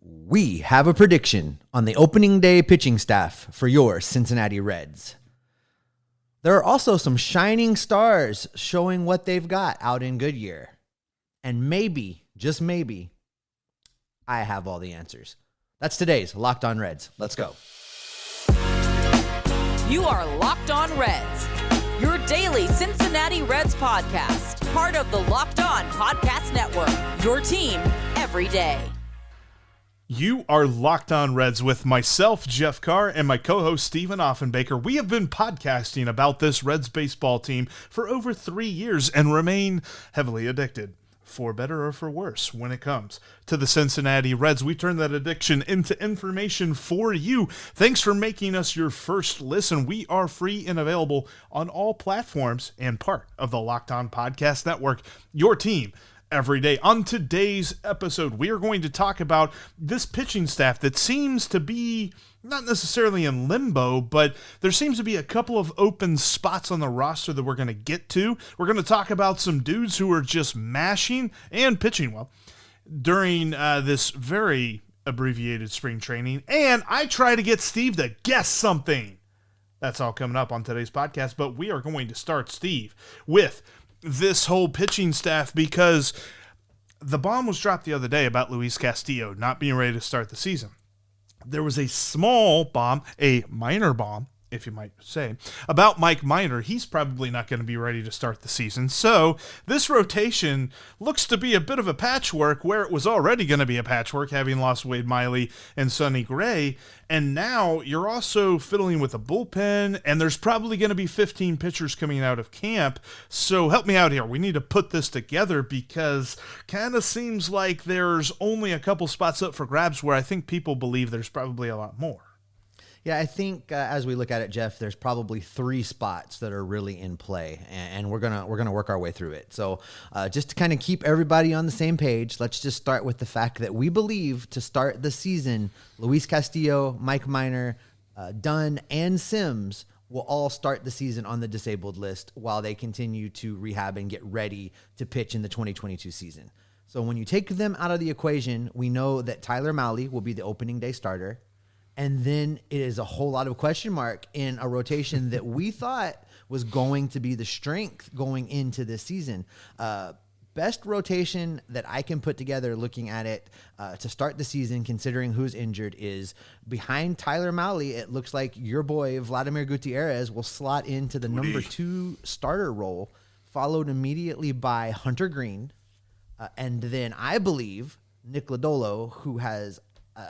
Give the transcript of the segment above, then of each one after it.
We have a prediction on the opening day pitching staff for your Cincinnati Reds. There are also some shining stars showing what they've got out in Goodyear. And maybe, just maybe, I have all the answers. That's today's Locked On Reds. Let's go. You are Locked On Reds, your daily Cincinnati Reds podcast, part of the Locked On Podcast Network, your team every day. You are Locked On Reds with myself, Jeff Carr, and my co-host, Stephen Offenbaker. We have been podcasting about this Reds baseball team for over 3 years and remain heavily addicted, for better or for worse, when it comes to the Cincinnati Reds. We turn that addiction into information for you. Thanks for making us your first listen. We are free and available on all platforms and part of the Locked On Podcast Network, your team every day. On today's episode, we are going to talk about this pitching staff that seems to be not necessarily in limbo, but there seems to be a couple of open spots on the roster that we're going to get to. We're going to talk about some dudes who are just mashing and pitching well during this very abbreviated spring training. And I try to get Steve to guess something. That's all coming up on today's podcast, but we are going to start, Steve, with this whole pitching staff because the bomb was dropped the other day about Luis Castillo not being ready to start the season. There was a small bomb, a minor bomb, if you might say, about Mike Minor. He's probably not going to be ready to start the season. So this rotation looks to be a bit of a patchwork where it was already going to be a patchwork, having lost Wade Miley and Sonny Gray. And now you're also fiddling with a bullpen, and there's probably going to be 15 pitchers coming out of camp. So help me out here. We need to put this together because kind of seems like there's only a couple spots up for grabs where I think people believe there's probably a lot more. Yeah, I think as we look at it, Jeff, there's probably 3 spots that are really in play, and we're gonna work our way through it. So just to kind of keep everybody on the same page, let's just start with the fact that we believe to start the season, Luis Castillo, Mike Minor, Dunn, and Sims will all start the season on the disabled list while they continue to rehab and get ready to pitch in the 2022 season. So when you take them out of the equation, we know that Tyler Mahle will be the opening day starter. And then it is a whole lot of question mark in a rotation that we thought was going to be the strength going into this season. Best rotation that I can put together looking at it to start the season, considering who's injured, is behind Tyler Mahle. It looks like your boy, Vladimir Gutierrez, will slot into the number 2 starter role, followed immediately by Hunter Green. And then I believe Nick Lodolo, who has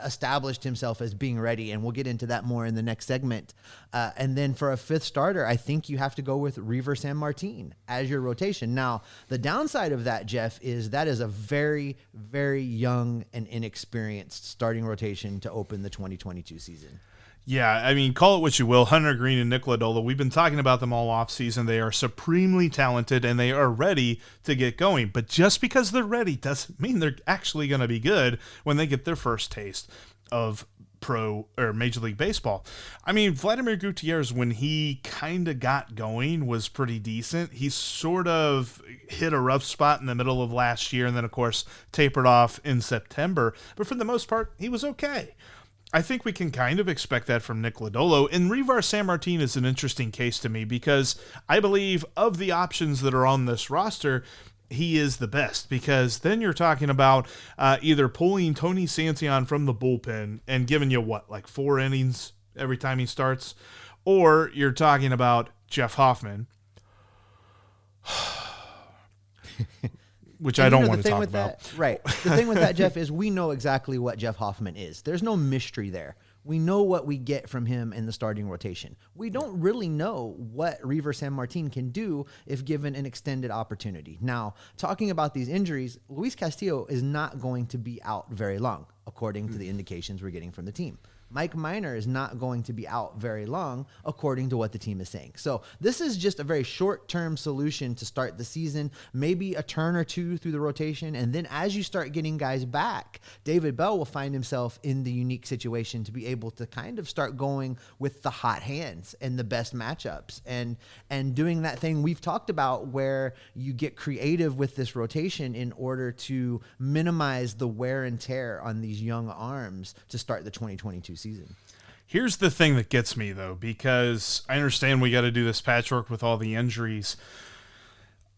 established himself as being ready, and we'll get into that more in the next segment. And then for a 5th starter, I think you have to go with Reiver Sanmartin as your rotation. Now, the downside of that, Jeff, is that is a very, very young and inexperienced starting rotation to open the 2022 season. Yeah, I mean, call it what you will. Hunter Green and Nick Lodolo, we've been talking about them all offseason. They are supremely talented, and they are ready to get going. But just because they're ready doesn't mean they're actually going to be good when they get their first taste of pro or Major League Baseball. I mean, Vladimir Gutierrez, when he kind of got going, was pretty decent. He sort of hit a rough spot in the middle of last year and then, of course, tapered off in September. But for the most part, he was okay. I think we can kind of expect that from Nick Lodolo. And Reiver Sanmartin is an interesting case to me because I believe of the options that are on this roster, he is the best, because then you're talking about either pulling Tony Santillan from the bullpen and giving you like 4 innings every time he starts, or you're talking about Jeff Hoffman, which I don't want to talk about. Right. The thing with that, Jeff, is we know exactly what Jeff Hoffman is. There's no mystery there. We know what we get from him in the starting rotation. We don't really know what Reiver Sanmartin can do if given an extended opportunity. Now, talking about these injuries, Luis Castillo is not going to be out very long, according to the indications we're getting from the team. Mike Minor is not going to be out very long, according to what the team is saying. So this is just a very short-term solution to start the season, maybe a turn or two through the rotation. And then as you start getting guys back, David Bell will find himself in the unique situation to be able to kind of start going with the hot hands and the best matchups and doing that thing we've talked about where you get creative with this rotation in order to minimize the wear and tear on these young arms to start the 2022 season. Here's the thing that gets me, though, because I understand we got to do this patchwork with all the injuries.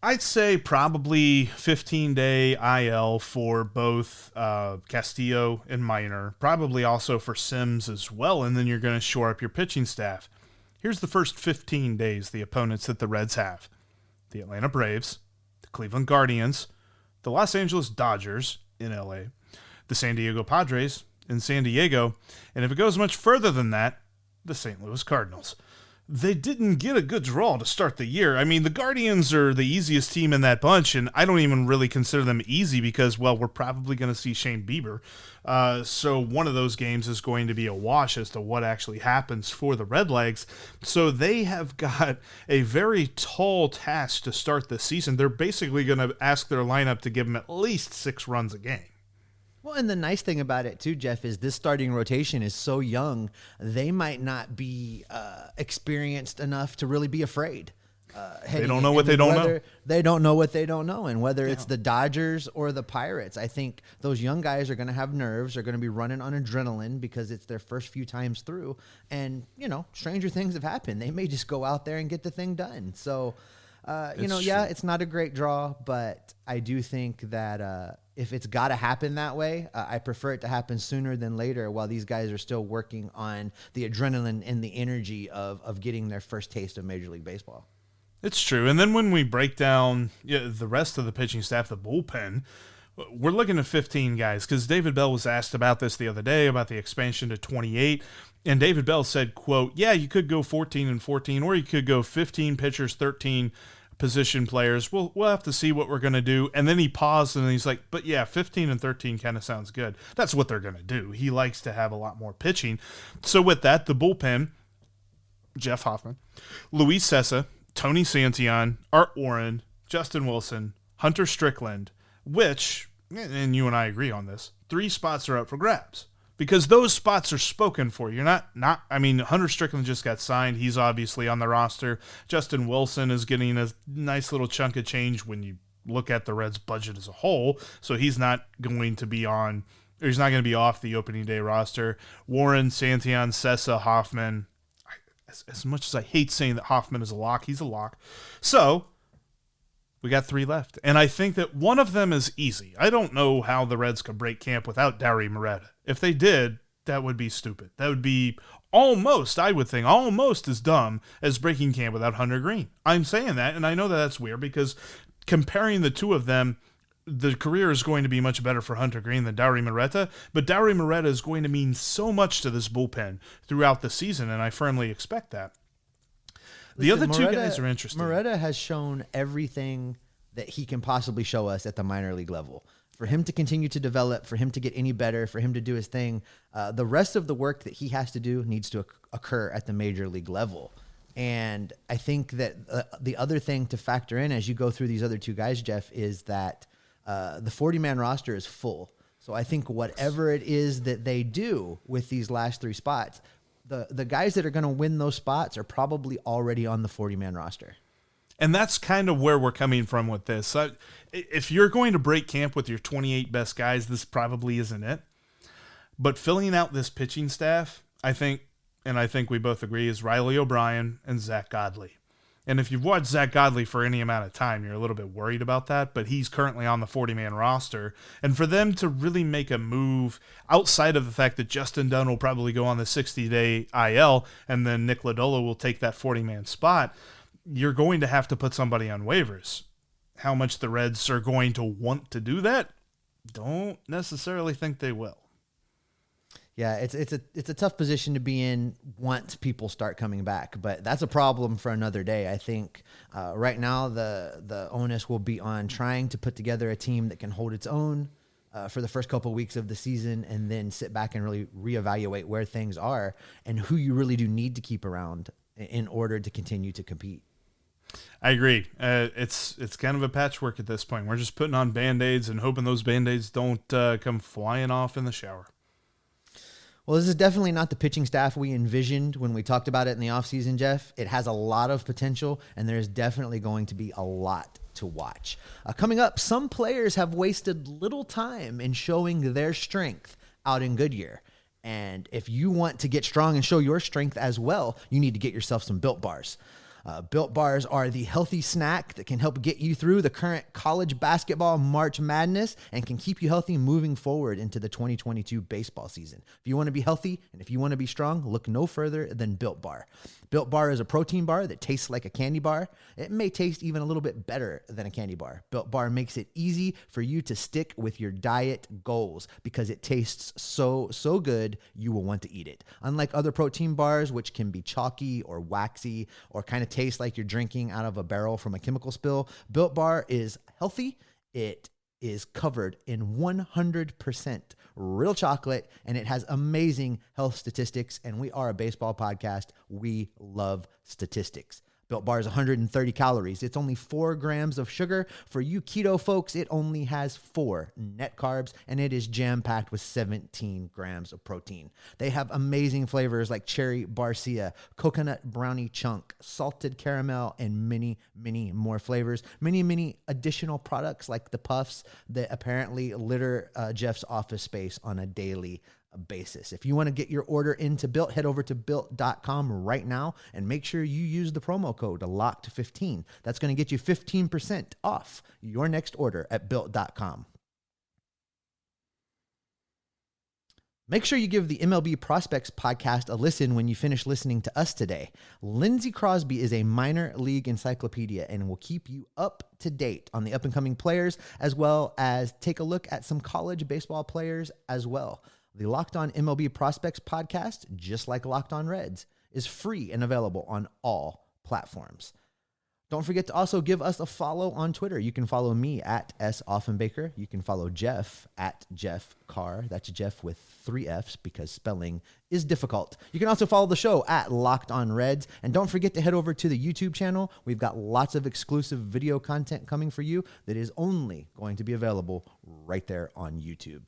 I'd say probably 15-day IL for both Castillo and Minor, probably also for Sims as well, and then you're going to shore up your pitching staff. Here's the first 15 days, the opponents that the Reds have. The Atlanta Braves, the Cleveland Guardians, the Los Angeles Dodgers in LA, the San Diego Padres in San Diego, and if it goes much further than that, the St. Louis Cardinals. They didn't get a good draw to start the year. I mean, the Guardians are the easiest team in that bunch, and I don't even really consider them easy because, well, we're probably going to see Shane Bieber. So one of those games is going to be a wash as to what actually happens for the Redlegs. So they have got a very tall task to start the season. They're basically going to ask their lineup to give them at least 6 runs a game. Well, and the nice thing about it, too, Jeff, is this starting rotation is so young, they might not be experienced enough to really be afraid. They don't know what they don't know. They don't know what they don't know. And whether it's the Dodgers or the Pirates, I think those young guys are going to have nerves. They're going to be running on adrenaline because it's their first few times through. And, stranger things have happened. They may just go out there and get the thing done. So, it's not a great draw, but I do think that if it's got to happen that way, I prefer it to happen sooner than later while these guys are still working on the adrenaline and the energy of getting their first taste of Major League Baseball. It's true. And then when we break down the rest of the pitching staff, the bullpen, we're looking at 15 guys because David Bell was asked about this the other day, about the expansion to 28. And David Bell said, quote, yeah, you could go 14 and 14, or you could go 15 pitchers, 13 position players. We'll have to see what we're going to do. And then he paused and he's like, but yeah, 15 and 13 kind of sounds good. That's what they're going to do. He likes to have a lot more pitching. So with that, the bullpen, Jeff Hoffman, Luis Cessa, Tony Santillan, Art Warren, Justin Wilson, Hunter Strickland, which, and you and I agree on this, 3 spots are up for grabs. Because those spots are spoken for. You're not. Hunter Strickland just got signed. He's obviously on the roster. Justin Wilson is getting a nice little chunk of change when you look at the Reds' budget as a whole. So he's not going to be on, or he's not going to be off the opening day roster. Warren, Santillan, Cessa, Hoffman. As much as I hate saying that Hoffman is a lock, he's a lock. So we got 3 left. And I think that one of them is easy. I don't know how the Reds could break camp without Dauri Moreta. If they did, that would be stupid. That would be almost, I would think, almost as dumb as breaking camp without Hunter Green. I'm saying that, and I know that that's weird because comparing the two of them, the career is going to be much better for Hunter Green than Dauri Moreta, but Dauri Moreta is going to mean so much to this bullpen throughout the season, and I firmly expect that. The other two guys are interesting. Moreta has shown everything that he can possibly show us at the minor league level. For him to continue to develop, for him to get any better, for him to do his thing, the rest of the work that he has to do needs to occur at the major league level. And I think that the other thing to factor in as you go through these other 2 guys, Jeff, is that the 40-man roster is full. So I think whatever it is that they do with these last 3 spots, the guys that are going to win those spots are probably already on the 40-man roster. And that's kind of where we're coming from with this. If you're going to break camp with your 28 best guys, this probably isn't it. But filling out this pitching staff, I think we both agree, is Riley O'Brien and Zach Godley. And if you've watched Zach Godley for any amount of time, you're a little bit worried about that, but he's currently on the 40-man roster. And for them to really make a move outside of the fact that Justin Dunn will probably go on the 60-day IL and then Nick Lodolo will take that 40-man spot, you're going to have to put somebody on waivers. How much the Reds are going to want to do that, don't necessarily think they will. Yeah, it's a tough position to be in once people start coming back, but that's a problem for another day. I think right now the onus will be on trying to put together a team that can hold its own, for the first couple of weeks of the season, and then sit back and really reevaluate where things are and who you really do need to keep around in order to continue to compete. I agree. It's kind of a patchwork at this point. We're just putting on Band-Aids and hoping those Band-Aids don't come flying off in the shower. Well, this is definitely not the pitching staff we envisioned when we talked about it in the offseason, Jeff. It has a lot of potential, and there's definitely going to be a lot to watch. Coming up, some players have wasted little time in showing their strength out in Goodyear. And if you want to get strong and show your strength as well, you need to get yourself some Built Bars. Built Bars are the healthy snack that can help get you through the current college basketball March Madness and can keep you healthy moving forward into the 2022 baseball season. If you want to be healthy and if you want to be strong, look no further than Built Bar. Built Bar is a protein bar that tastes like a candy bar. It may taste even a little bit better than a candy bar. Built Bar makes it easy for you to stick with your diet goals because it tastes so good you will want to eat it. Unlike other protein bars, which can be chalky or waxy or kind of taste like you're drinking out of a barrel from a chemical spill, Built Bar is healthy. It is covered in 100% real chocolate, and it has amazing health statistics, and we are a baseball podcast. We love statistics. Built Bar is 130 calories. It's only 4 grams of sugar. For you keto folks, it only has 4 net carbs, and it is jam-packed with 17 grams of protein. They have amazing flavors like cherry barcia, coconut brownie chunk, salted caramel, and many, many more flavors. Many additional products like the puffs that apparently litter Jeff's office space on a daily basis. If you want to get your order into Built, head over to built.com right now and make sure you use the promo code LOCKED15. That's going to get you 15% off your next order at built.com. Make sure you give the MLB Prospects podcast a listen when you finish listening to us today. Lindsey Crosby is a minor league encyclopedia and will keep you up to date on the up-and-coming players, as well as take a look at some college baseball players as well. The Locked On MLB Prospects podcast, just like Locked On Reds, is free and available on all platforms. Don't forget to also give us a follow on Twitter. You can follow me at @SOffenbaker. You can follow Jeff at Jeff Carr. That's Jeff with 3 Fs because spelling is difficult. You can also follow the show at Locked On Reds. And don't forget to head over to the YouTube channel. We've got lots of exclusive video content coming for you that is only going to be available right there on YouTube.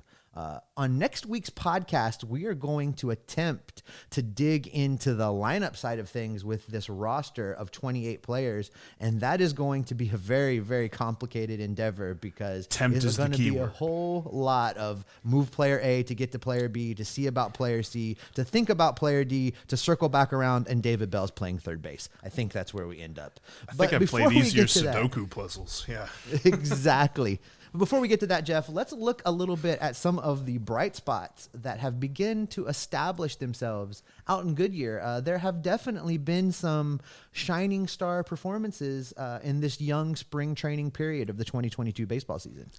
On next week's podcast, we are going to attempt to dig into the lineup side of things with this roster of 28 players, and that is going to be a very, very complicated endeavor because it's going to be a whole lot of move player A to get to player B, to see about player C, to think about player D, to circle back around, and David Bell's playing third base. I think that's where we end up. I think I played easier Sudoku puzzles. Yeah, exactly. Before we get to that, Jeff, let's look a little bit at some of the bright spots that have begun to establish themselves out in Goodyear. There have definitely been some shining star performances in this young spring training period of the 2022 baseball season.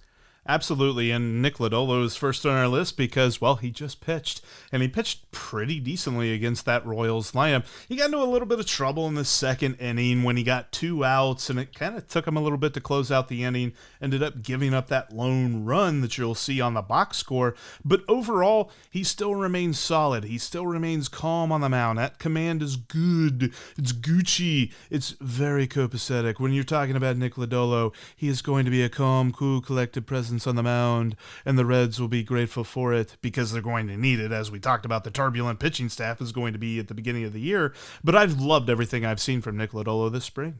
Absolutely, and Nick Lodolo is first on our list because, well, he just pitched, and he pitched pretty decently against that Royals lineup. He got into a little bit of trouble in the second inning when he got 2 outs, and it kind of took him a little bit to close out the inning, ended up giving up that lone run that you'll see on the box score, but overall, he still remains solid. He still remains calm on the mound. That command is good. It's Gucci. It's very copacetic. When you're talking about Nick Lodolo, he is going to be a calm, cool, collected presence on the mound, and the Reds will be grateful for it because they're going to need it. As we talked about, the turbulent pitching staff is going to be at the beginning of the year, but I've loved everything I've seen from Nick Lodolo this spring.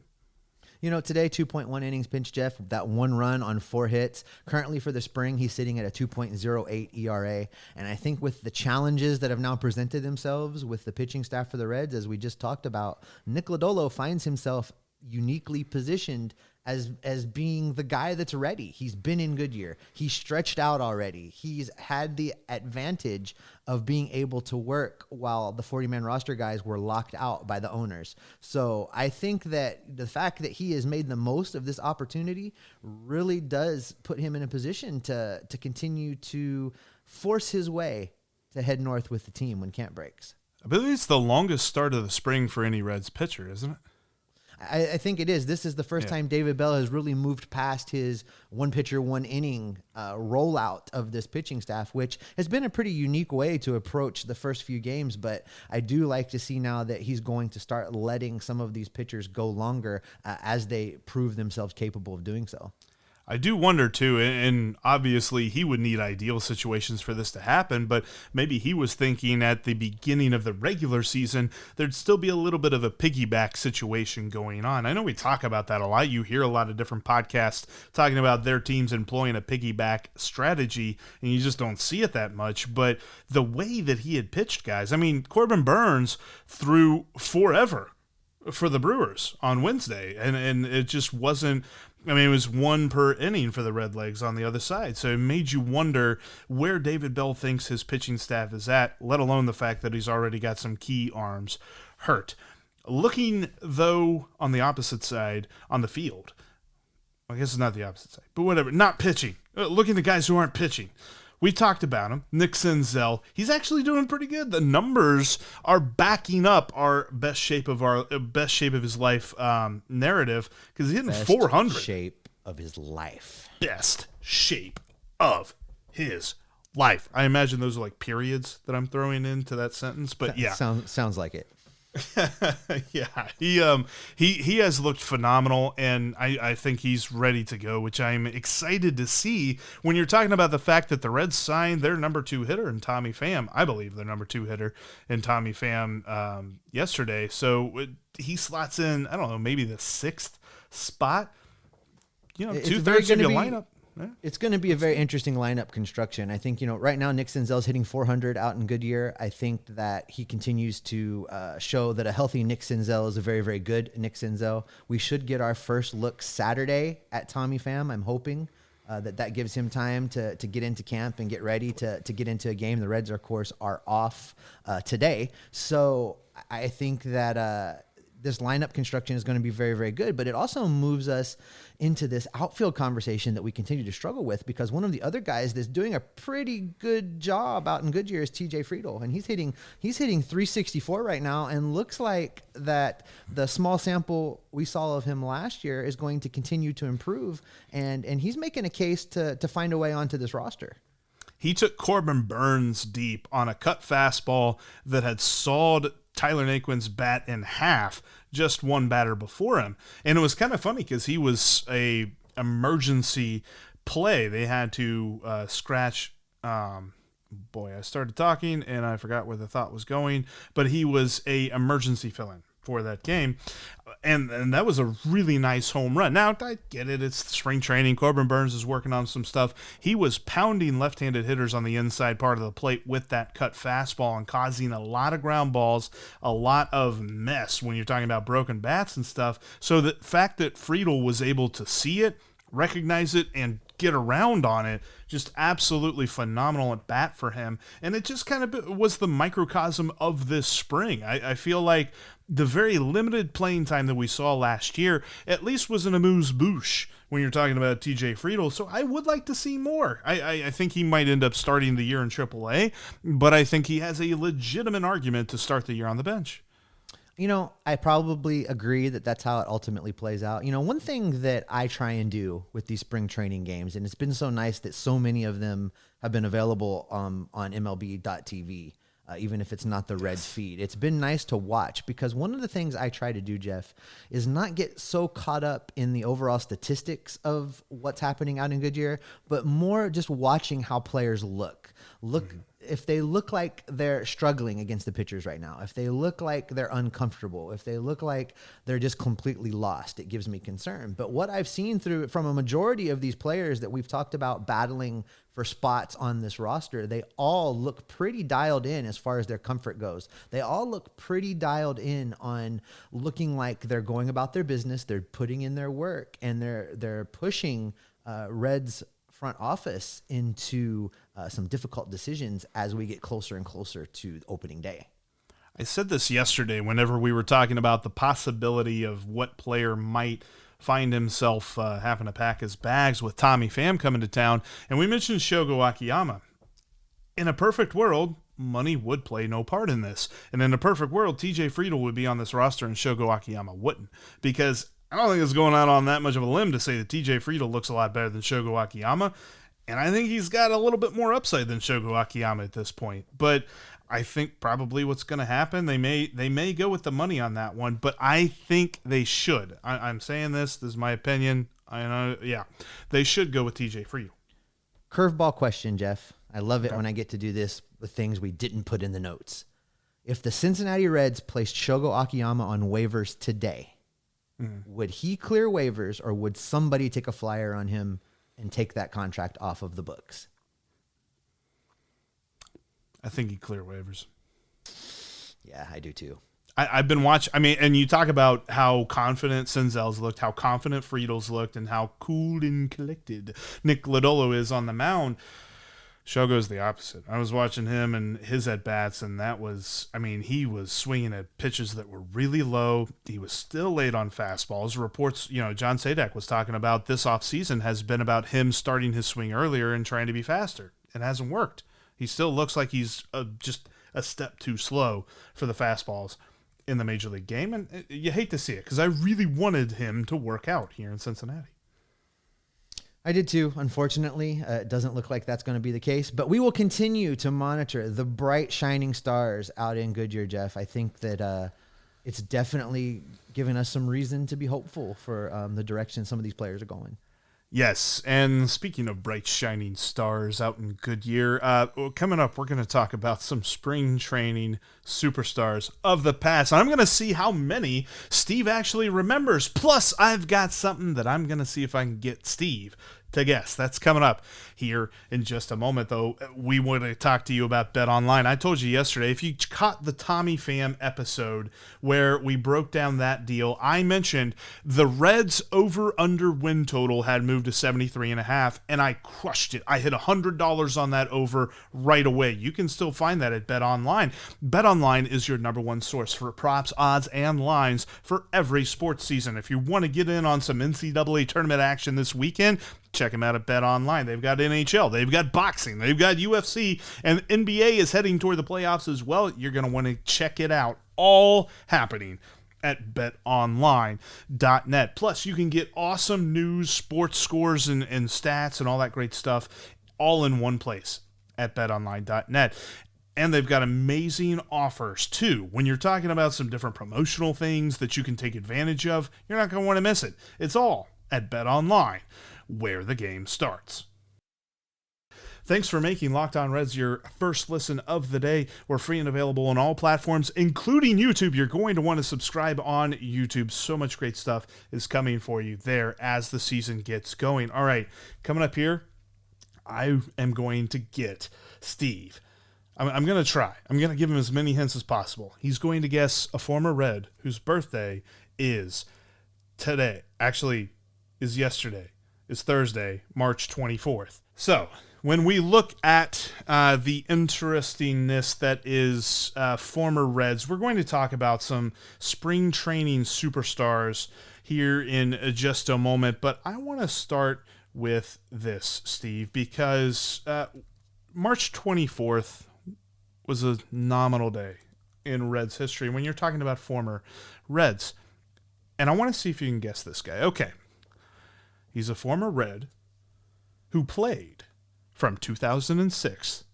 You know, today, 2.1 innings pitched, Jeff, that 1 run on 4 hits. Currently for the spring, he's sitting at a 2.08 ERA. And I think with the challenges that have now presented themselves with the pitching staff for the Reds, as we just talked about, Nick Lodolo finds himself uniquely positioned as being the guy that's ready. He's been in Goodyear. He's stretched out already. He's had the advantage of being able to work while the 40-man roster guys were locked out by the owners. So I think that the fact that he has made the most of this opportunity really does put him in a position to continue to force his way to head north with the team when camp breaks. I believe it's the longest start of the spring for any Reds pitcher, isn't it? I think it is. This is the first time David Bell has really moved past his one pitcher, one inning rollout of this pitching staff, which has been a pretty unique way to approach the first few games. But I do like to see now that he's going to start letting some of these pitchers go longer as they prove themselves capable of doing so. I do wonder, too, and obviously he would need ideal situations for this to happen, but maybe he was thinking at the beginning of the regular season there'd still be a little bit of a piggyback situation going on. I know we talk about that a lot. You hear a lot of different podcasts talking about their teams employing a piggyback strategy, and you just don't see it that much. But the way that he had pitched guys, I mean, Corbin Burnes threw forever for the Brewers on Wednesday, and it just wasn't. I mean, it was one per inning for the Redlegs on the other side. So it made you wonder where David Bell thinks his pitching staff is at, let alone the fact that he's already got some key arms hurt. Looking, though, on the opposite side, on the field, I guess it's not the opposite side, but whatever, not pitching. Looking at guys who aren't pitching. We talked about him, Nick Senzel. He's actually doing pretty good. The numbers are backing up our best shape of his life narrative because he's hitting 400. Shape of his life. Best shape of his life. I imagine those are like periods that I'm throwing into that sentence, but yeah, sounds like it. Yeah, he has looked phenomenal, and I think he's ready to go, which I'm excited to see when you're talking about the fact that the Reds signed their number 2 hitter in Tommy Pham. I believe their number 2 hitter in Tommy Pham yesterday. So he slots in, I don't know, maybe the 6th spot. You know, 2/3 of your lineup. Yeah. It's going to be a very interesting lineup construction. I think, right now Nick Senzel's hitting 400 out in Goodyear. I think that he continues to show that a healthy Nick Senzel is a very, very good Nick Senzel. We should get our first look Saturday at Tommy Pham. I'm hoping that gives him time to get into camp and get ready to get into a game. The Reds, of course, are off today. So I think that this lineup construction is going to be very, very good, but it also moves us into this outfield conversation that we continue to struggle with, because one of the other guys that's doing a pretty good job out in Goodyear is TJ Friedl, and he's hitting 364 right now, and looks like that the small sample we saw of him last year is going to continue to improve, and he's making a case to find a way onto this roster. He took Corbin Burnes deep on a cut fastball that had sawed Tyler Naquin's bat in half just one batter before him. And it was kind of funny because he was a emergency play. They had to scratch. I started talking and I forgot where the thought was going, but he was a emergency fill-in for that game. And that was a really nice home run. Now, I get it. It's spring training. Corbin Burnes is working on some stuff. He was pounding left-handed hitters on the inside part of the plate with that cut fastball and causing a lot of ground balls, a lot of mess when you're talking about broken bats and stuff. So the fact that Friedl was able to see it, recognize it, and get around on it, just absolutely phenomenal at bat for him. And it just kind of was the microcosm of this spring. I feel like the very limited playing time that we saw last year at least was an amuse-bouche when you're talking about TJ Friedl. So I would like to see more. I think he might end up starting the year in AAA, but I think he has a legitimate argument to start the year on the bench. I probably agree that that's how it ultimately plays out. One thing that I try and do with these spring training games, and it's been so nice that so many of them have been available on MLB.tv, even if it's not the Reds feed. It's been nice to watch, because one of the things I try to do, Jeff, is not get so caught up in the overall statistics of what's happening out in Goodyear, but more just watching how players look. If they look like they're struggling against the pitchers right now, if they look like they're uncomfortable, if they look like they're just completely lost, it gives me concern. But what I've seen from a majority of these players that we've talked about battling for spots on this roster, they all look pretty dialed in as far as their comfort goes. They all look pretty dialed in on looking like they're going about their business, they're putting in their work, and they're pushing Reds front office into some difficult decisions as we get closer and closer to opening day. I said this yesterday whenever we were talking about the possibility of what player might find himself having to pack his bags with Tommy Pham coming to town, and we mentioned Shogo Akiyama. In a perfect world, money would play no part in this. And in a perfect world, TJ Friedl would be on this roster and Shogo Akiyama wouldn't. Because I don't think it's going out on that much of a limb to say that TJ Friedl looks a lot better than Shogo Akiyama. And I think he's got a little bit more upside than Shogo Akiyama at this point. But I think probably what's going to happen, they may go with the money on that one, but I think they should. I'm saying this is my opinion. I know, yeah. They should go with TJ Friedl. Curveball question, Jeff. I love it when I get to do this with things we didn't put in the notes. If the Cincinnati Reds placed Shogo Akiyama on waivers today, would he clear waivers, or would somebody take a flyer on him and take that contract off of the books? I think he'd clear waivers. Yeah, I do too. I've been watching, and you talk about how confident Senzel's looked, how confident Friedl's looked, and how cool and collected Nick Lodolo is on the mound. Shogo's the opposite. I was watching him and his at-bats, and that was, he was swinging at pitches that were really low. He was still late on fastballs. Reports, John Sadak was talking about this offseason has been about him starting his swing earlier and trying to be faster. It hasn't worked. He still looks like he's just a step too slow for the fastballs in the Major League game, and you hate to see it because I really wanted him to work out here in Cincinnati. I did too. Unfortunately, it doesn't look like that's going to be the case, but we will continue to monitor the bright, shining stars out in Goodyear, Jeff. I think that it's definitely given us some reason to be hopeful for the direction some of these players are going. Yes, and speaking of bright, shining stars out in Goodyear, coming up, we're going to talk about some spring training superstars of the past. I'm going to see how many Steve actually remembers. Plus, I've got something that I'm going to see if I can get Steve to guess. That's coming up here in just a moment, though. We want to talk to you about Bet Online. I told you yesterday, if you caught the Tommy Pham episode where we broke down that deal, I mentioned the Reds over-under win total had moved to 73.5, and I crushed it. I hit $100 on that over right away. You can still find that at Bet Online. Bet Online is your number one source for props, odds, and lines for every sports season. If you want to get in on some NCAA tournament action this weekend, check them out at Bet Online. They've got NHL, they've got boxing, they've got UFC, and NBA is heading toward the playoffs as well. You're going to want to check it out. All happening at betonline.net. Plus, you can get awesome news, sports scores, and stats and all that great stuff all in one place at betonline.net. And they've got amazing offers, too. When you're talking about some different promotional things that you can take advantage of, you're not going to want to miss it. It's all at BetOnline, where the game starts. Thanks for making Locked On Reds your first listen of the day. We're free and available on all platforms, including YouTube. You're going to want to subscribe on YouTube. So much great stuff is coming for you there as the season gets going. All right, coming up here, I am going to get Steve. I'm going to try. I'm going to give him as many hints as possible. He's going to guess a former Red whose birthday is today. Actually, is yesterday. It's Thursday, March 24th. So, when we look at the interestingness that is former Reds, we're going to talk about some spring training superstars here in just a moment. But I want to start with this, Steve, because March 24th was a nominal day in Reds history when you're talking about former Reds. And I want to see if you can guess this guy. Okay. He's a former Red who played from 2006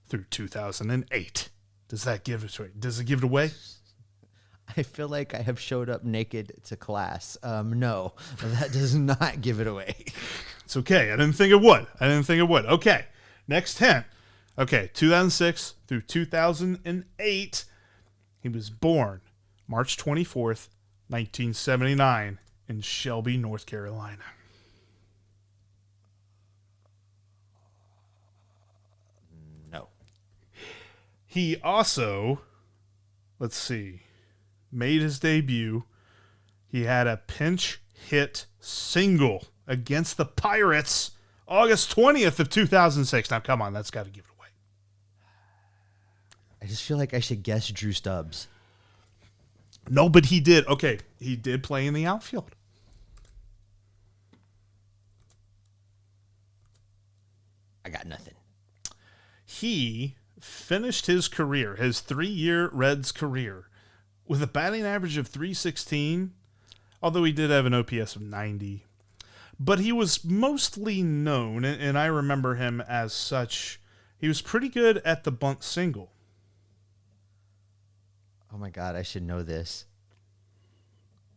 through 2008. Does that give it away? Does it give it away? I feel like I have showed up naked to class. No, that does not give it away. It's okay. I didn't think it would. Okay. Next hint. Okay. 2006 through 2008. He was born March 24th, 1979 in Shelby, North Carolina. No. He also, let's see, made his debut. He had a pinch hit single against the Pirates August 20th of 2006. Now, come on, that's got to give it away. I just feel like I should guess Drew Stubbs. No, but he did. Okay, he did play in the outfield. I got nothing. He finished his career, his 3-year Reds career, with a batting average of .316, although he did have an OPS of 90. But he was mostly known, and I remember him as such, he was pretty good at the bunt single. Oh my God, I should know this.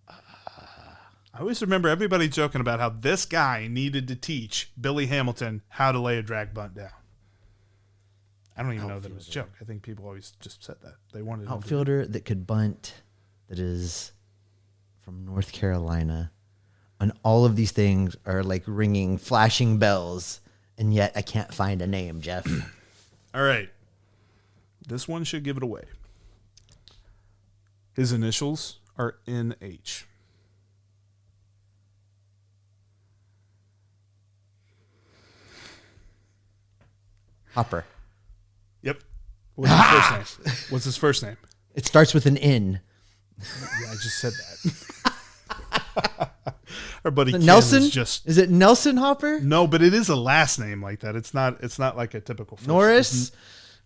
I always remember everybody joking about how this guy needed to teach Billy Hamilton how to lay a drag bunt down. I don't even know that it was a joke. I think people always just said that. They wanted outfielder that could bunt, that is from North Carolina. And all of these things are like ringing, flashing bells, and yet I can't find a name, Jeff. All right. This one should give it away. His initials are NH. Hopper. Yep. What's his first name? What's his first name? It starts with an N. Yeah, I just said that. Our buddy Ken Nelson? Is it Nelson Hopper? No, but it is a last name like that. It's not like a typical first Norris? name.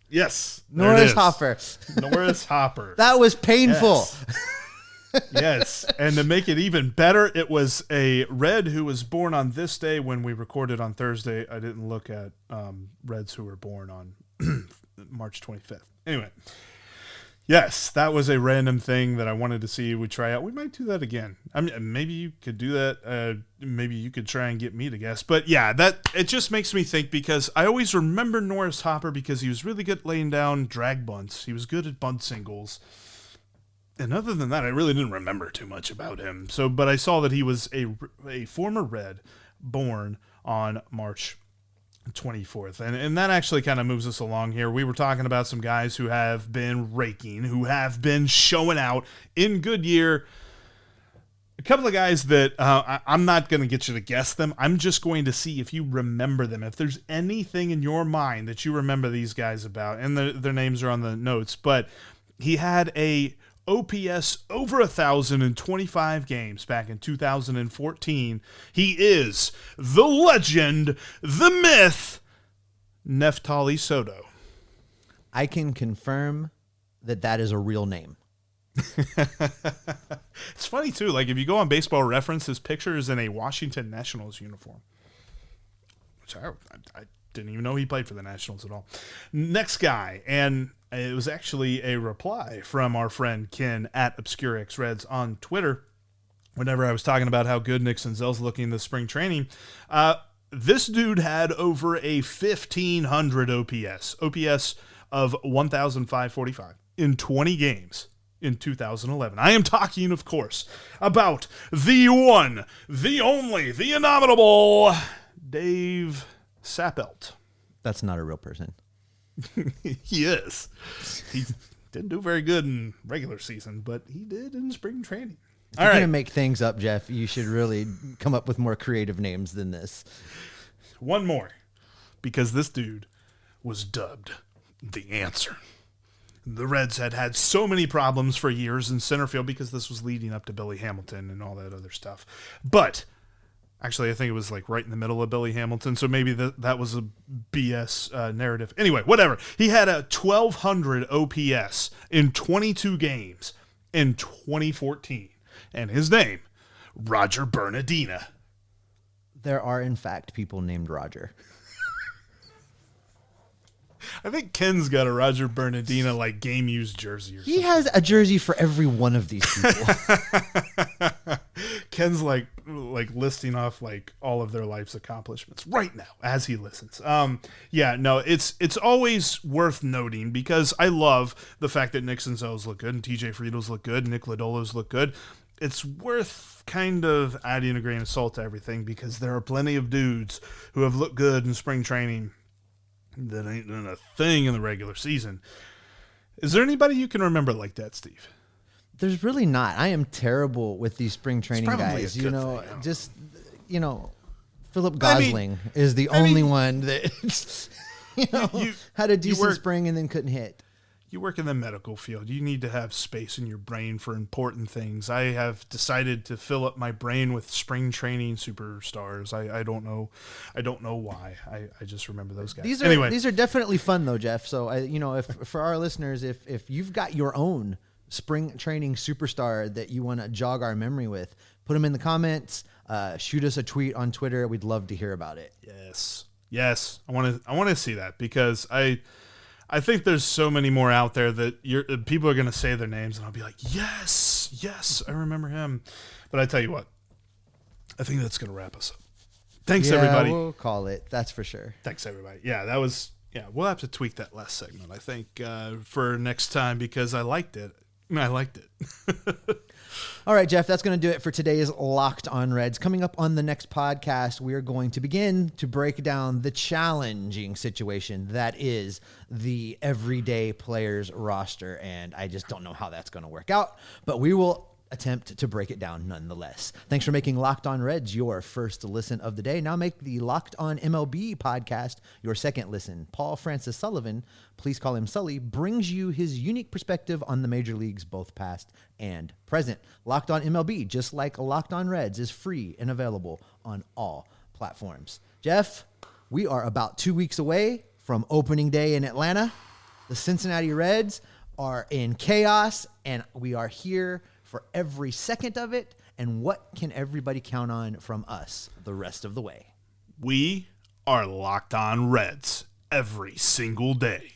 Yes. Norris Hopper. Norris Hopper. That was painful. Yes. And to make it even better, it was a Red who was born on this day when we recorded on Thursday. I didn't look at Reds who were born on March 25th. Anyway. Yes, that was a random thing that I wanted to see we try out. We might do that again. I mean, maybe you could do that. Maybe you could try and get me to guess. But yeah, it just makes me think, because I always remember Norris Hopper because he was really good at laying down drag bunts. He was good at bunt singles. And other than that, I really didn't remember too much about him. But I saw that he was a former Red born on March 24th. And that actually kind of moves us along here. We were talking about some guys who have been raking, who have been showing out in Goodyear. A couple of guys that I'm not going to get you to guess them. I'm just going to see if you remember them. If there's anything in your mind that you remember these guys about, and their names are on the notes, but he had a OPS over 1,000 in 25 games back in 2014. He is the legend, the myth, Nephtoli Soto. I can confirm that is a real name. It's funny, too. Like, if you go on Baseball Reference, his picture is in a Washington Nationals uniform, which I didn't even know he played for the Nationals at all. Next guy, and it was actually a reply from our friend Ken at ObscureXReds on Twitter whenever I was talking about how good Nick Senzel's looking this spring training. This dude had over a 1,500 OPS of 1,545 in 20 games in 2011. I am talking, of course, about the one, the only, the indomitable Dave Sappelt. That's not a real person. He is. He didn't do very good in regular season, but he did in spring training. If you're going to make things up, Jeff, you should really come up with more creative names than this. One more, because this dude was dubbed the answer. The Reds had so many problems for years in center field because this was leading up to Billy Hamilton and all that other stuff. But actually, I think it was like right in the middle of Billy Hamilton, so maybe that was a BS narrative. Anyway, whatever. He had a 1,200 OPS in 22 games in 2014, and his name, Roger Bernardina. There are, in fact, people named Roger. I think Ken's got a Roger Bernardina like game used jersey or something. He has a jersey for every one of these people. Ken's like listing off like all of their life's accomplishments right now as he listens. It's always worth noting because I love the fact that Nick Senzel's look good and TJ Friedl's look good and Nick Lodolo's look good. It's worth kind of adding a grain of salt to everything because there are plenty of dudes who have looked good in spring training that ain't done a thing in the regular season. Is there anybody you can remember like that, Steve? There's really not. I am terrible with these spring training guys. Philip Gosling is the only one that had a decent spring and then couldn't hit. you work in the medical field. You need to have space in your brain for important things. I have decided to fill up my brain with spring training superstars. I don't know. I don't know why. I just remember those guys. These are definitely fun though, Jeff. So if for our listeners, if you've got your own spring training superstar that you want to jog our memory with, put them in the comments. Shoot us a tweet on Twitter. We'd love to hear about it. Yes. I want to see that, because I think there's so many more out there that people are going to say their names, and I'll be like, yes, I remember him. But I tell you what, I think that's going to wrap us up. Thanks, everybody. We'll call it. That's for sure. Thanks, everybody. We'll have to tweak that last segment, I think, for next time, because I liked it. All right, Jeff, that's going to do it for today's Locked On Reds. Coming up on the next podcast, we are going to begin to break down the challenging situation that is the everyday players roster. And I just don't know how that's going to work out, but we will attempt to break it down nonetheless. Thanks for making Locked On Reds your first listen of the day. Now make the Locked On MLB podcast your second listen. Paul Francis Sullivan, please call him Sully, brings you his unique perspective on the major leagues, both past and present. Locked On MLB, just like Locked On Reds, is free and available on all platforms. Jeff, we are about 2 weeks away from opening day in Atlanta. The Cincinnati Reds are in chaos, and we are here for every second of it. And what can everybody count on from us the rest of the way? We are Locked On Reds every single day.